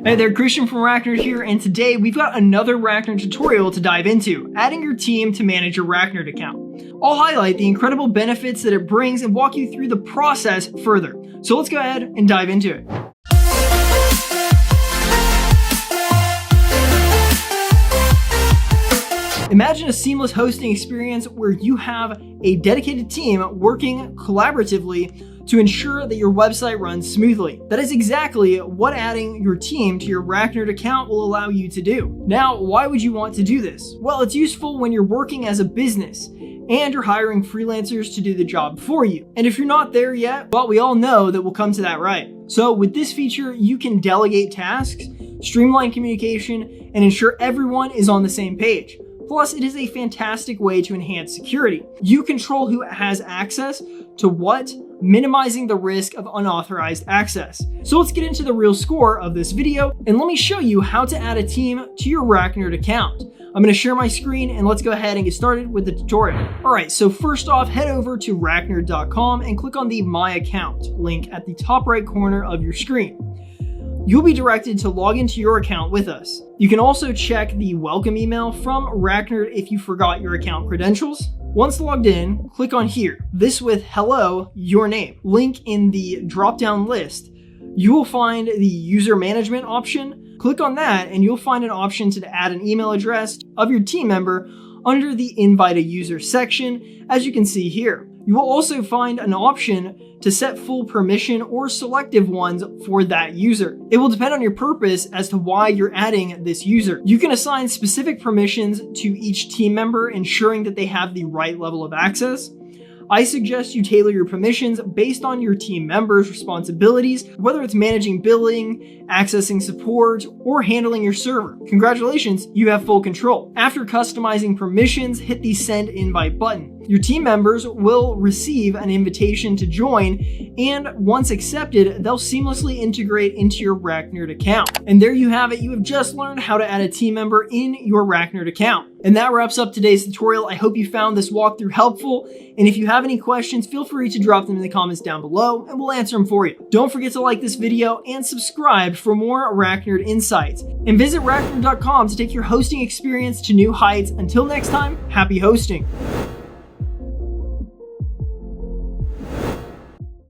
Hey there, Christian from RackNerd here, and today we've got another RackNerd tutorial to dive into, adding your team to manage your RackNerd account. I'll highlight the incredible benefits that it brings and walk you through the process further. So let's go ahead and dive into it. Imagine a seamless hosting experience where you have a dedicated team working collaboratively to ensure that your website runs smoothly. That is exactly what adding your team to your RackNerd account will allow you to do. Now, why would you want to do this? Well, it's useful when you're working as a business and you're hiring freelancers to do the job for you. And if you're not there yet, well, we all know that we'll come to that right. So with this feature, you can delegate tasks, streamline communication, and ensure everyone is on the same page. Plus, it is a fantastic way to enhance security. You control who has access to what, minimizing the risk of unauthorized access. So let's get into the real score of this video, and let me show you how to add a team to your RackNerd account. I'm going to share my screen and let's go ahead and get started with the tutorial. Alright, so first off, head over to racknerd.com and click on the My Account link at the top right corner of your screen. You'll be directed to log into your account with us. You can also check the welcome email from RackNerd if you forgot your account credentials. Once logged in, click on here, this with hello, your name, link in the drop-down list. You will find the user management option. Click on that and you'll find an option to add an email address of your team member under the invite a user section, as you can see here. You will also find an option to set full permission or selective ones for that user. It will depend on your purpose as to why you're adding this user. You can assign specific permissions to each team member, ensuring that they have the right level of access. I suggest you tailor your permissions based on your team members' responsibilities, whether it's managing billing, accessing support, or handling your server. Congratulations, you have full control. After customizing permissions, hit the send invite button. Your team members will receive an invitation to join, and once accepted, they'll seamlessly integrate into your RackNerd account. And there you have it. You have just learned how to add a team member in your RackNerd account. And that wraps up today's tutorial. I hope you found this walkthrough helpful. And if you have any questions, feel free to drop them in the comments down below and we'll answer them for you. Don't forget to like this video and subscribe for more RackNerd insights. And visit racknerd.com to take your hosting experience to new heights. Until next time, happy hosting.